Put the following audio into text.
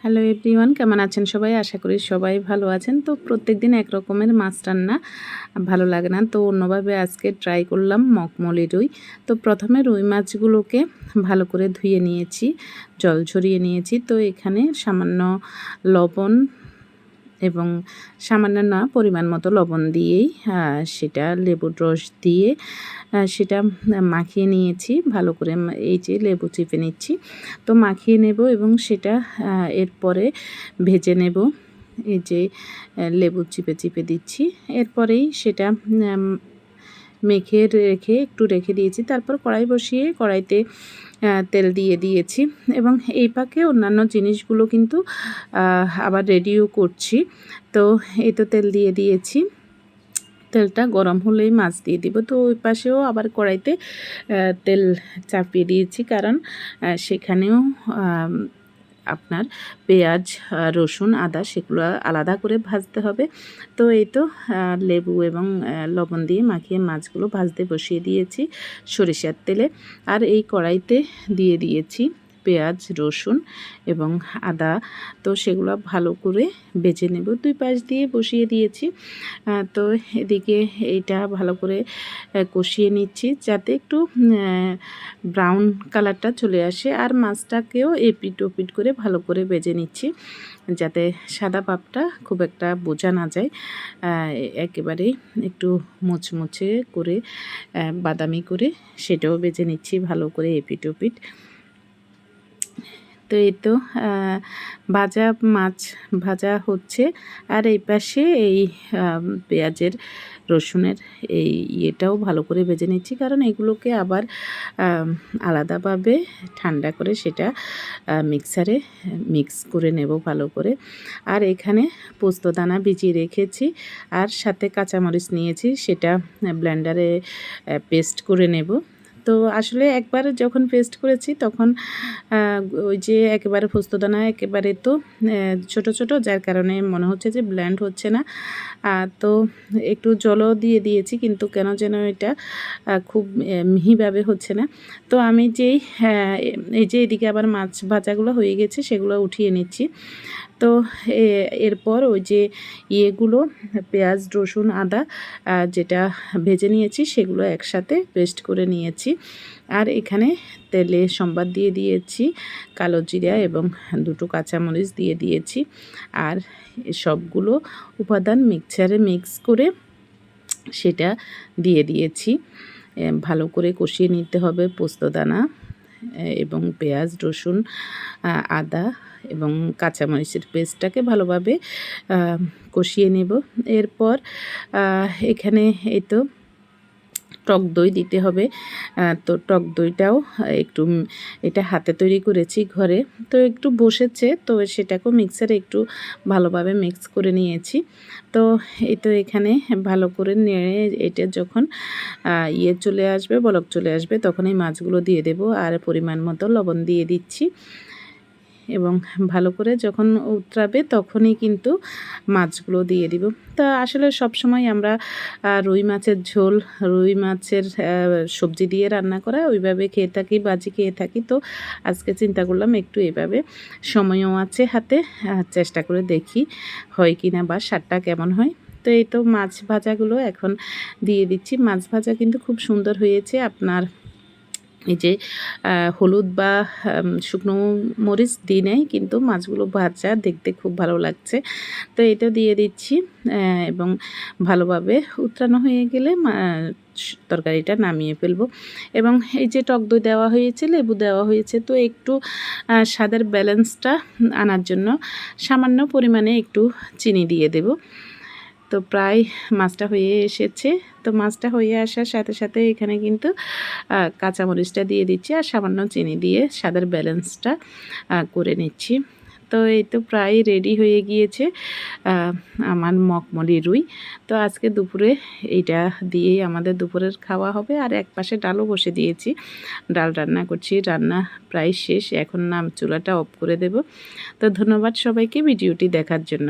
Hello everyone, কেমন আছেন সবাই? আশা করি সবাই ভালো আছেন। তো প্রত্যেকদিন এক রকমের মাছ রান্না ভালো লাগে না, তো অন্যভাবে আজকে ট্রাই করলাম মখমলি রুই। তো প্রথমে রুই মাছগুলোকে ভালো করে ধুয়ে নিয়েছি, জল ঝরিয়ে নিয়েছি। তো এখানে সামান্য লবণ এবং সামান্য না পরিমাণ মতো লবণ দিয়েই সেটা লেবুর রস দিয়ে সেটা মাখিয়ে নিয়েছি ভালো করে। এই যে লেবু চিপে নিচ্ছি, তো মাখিয়ে নেব এবং সেটা এরপরে ভেজে নেব। এই যে লেবু চিপে চিপে দিচ্ছি, এরপরেই সেটা মেখে একটু রেখে দিয়েছি। তারপর কড়াই বসিয়ে কড়াইতে তেল দিয়ে দিয়েছি এবং এই পাকে অন্যান্য জিনিসগুলো কিন্তু আবার রেডিও করছি। তো এই তো তেল দিয়ে দিয়েছি, তেলটা গরম হলেই মাছ দিয়ে দিব। তো ওই পাশেও আবার কড়াইতে তেল চাপিয়ে দিয়েছি, কারণ সেখানেও আপনার পেঁয়াজ, রসুন, আদা সেগুলো আলাদা করে ভাজতে হবে। তো এই তো লেবু এবং লবণ দিয়ে মাখিয়ে মাছগুলো ভাজতে বসিয়ে দিয়েছি সরিষার তেলে। আর এই কড়াইতে দিয়ে দিয়েছি পেঁয়াজ, রসুন এবং আদা। তো সেগুলো ভালো করে বেজে নেব। দুই পাশ দিয়ে বসিয়ে দিয়েছি। তো এদিকে এইটা ভালো করে কষিয়ে নিচ্ছি যাতে একটু ব্রাউন কালারটা চলে আসে। আর মাছটাকেও এপিট ওপিট করে ভালো করে ভেজে নিচ্ছি যাতে সাদা পাপটা খুব একটা বোঝা না যায়। একেবারে একটু মুচমুচে করে বাদামি করে সেটাও ভেজে নিচ্ছি ভালো করে এপিট ওপিট। তো এই তো ভাজা মাছ ভাজা হচ্ছে, আর এই পাশে এই পেঁয়াজের, রসুনের এই ইয়েটাও ভালো করে ভেজে নিচ্ছি, কারণ এগুলোকে আবার আলাদাভাবে ঠান্ডা করে সেটা মিক্সারে মিক্স করে নেব ভালো করে। আর এখানে পোস্তদানা ভিজিয়ে রেখেছি, আর সাথে কাঁচামরিচ নিয়েছি, সেটা ব্লেন্ডারে পেস্ট করে নেব। তো আসলে একবার যখন পেস্ট করেছি তখন ওই যে একেবারে পোস্তদানা একেবারে তো ছোট ছোট, যার কারণে মনে হচ্ছে যে ব্লেন্ড হচ্ছে না। তো একটু জলও দিয়ে দিয়েছি, কিন্তু কেন যেন এটা খুব মিহিভাবে হচ্ছে না। তো আমি যেই এই যে এদিকে আবার মাছ ভাজাগুলো হয়ে গেছে সেগুলো উঠিয়ে নিচ্ছি। তো এরপর ওই যে ইয়েগুলো পেঁয়াজ, রসুন, আদা যেটা ভেজে নিয়েছি সেগুলো একসাথে পেস্ট করে নিয়েছি। আর এখানে তেলে সম্বাদ দিয়ে দিয়েছি কালো জিরা এবং দুটো কাঁচামরিচ দিয়ে দিয়েছি। আর সবগুলো উপাদান মিক্সারে মিক্স করে সেটা দিয়ে দিয়েছি। ভালো করে কষিয়ে নিতে হবে পোস্তদানা এবং পেঁয়াজ, রসুন, আদা এবং কাঁচামরিচের পেস্টটাকে ভালোভাবে কষিয়ে নেব। এরপর এখানে এই তো টক দই দিতে হবে। তো টক দইটাও একটু, এটা হাতে তৈরি করেছি ঘরে, তো একটু বসেছে, তো সেটাকেও মিক্সারে একটু ভালোভাবে মিক্স করে নিয়েছি। তো এই তো এখানে ভালো করে নেড়ে এটা যখন চলে আসবে, বলক চলে আসবে, তখন এই মাছগুলো দিয়ে দেব। আর পরিমাণ মতো লবণ দিয়ে দিচ্ছি এবং ভালো করে যখন উতরাবে তখনই কিন্তু মাছগুলো দিয়ে দিব। তা আসলে সবসময় আমরা রুই মাছের ঝোল, রুই মাছের সবজি দিয়ে রান্না করা ওইভাবে খেয়ে থাকি, ভাজি খেয়ে থাকি। তো আজকে চিন্তা করলাম একটু এভাবে, সময়ও আছে হাতে, চেষ্টা করে দেখি হয় কি না বা স্বাদটা কেমন হয়। তো এই তো মাছ ভাজাগুলো এখন দিয়ে দিচ্ছি। মাছ ভাজা কিন্তু খুব সুন্দর হয়েছে। আপনার এই যে হলুদ বা শুকনো মরিচ দিই নাই, কিন্তু মাছগুলো ভাজা দেখতে খুব ভালো লাগছে। তো এটা দিয়ে দিচ্ছি এবং ভালোভাবে উতরানো হয়ে গেলে তরকারিটা নামিয়ে ফেলবো। এবং এই যে টক দই দেওয়া হয়েছে, লেবু দেওয়া হয়েছে, তো একটু স্বাদের ব্যালেন্সটা আনার জন্য সামান্য পরিমাণে একটু চিনি দিয়ে দেব। তো প্রায় মাছটা হয়ে এসেছে। তো মাছটা হয়ে আসার সাথে সাথে এখানে কিন্তু কাঁচামরিচটা দিয়ে দিচ্ছি আর সামান্য চিনি দিয়ে স্বাদের ব্যালেন্সটা করে নিচ্ছি। তো এই তো প্রায় রেডি হয়ে গিয়েছে আমার মখমলি রুই। তো আজকে দুপুরে এইটা দিয়েই আমাদের দুপুরের খাওয়া হবে। আর এক পাশে ডালও বসে দিয়েছি, ডাল রান্না করছি, রান্না প্রায় শেষ, এখন চুলাটা অফ করে দেব। তো ধন্যবাদ সবাইকে ভিডিওটি দেখার জন্য।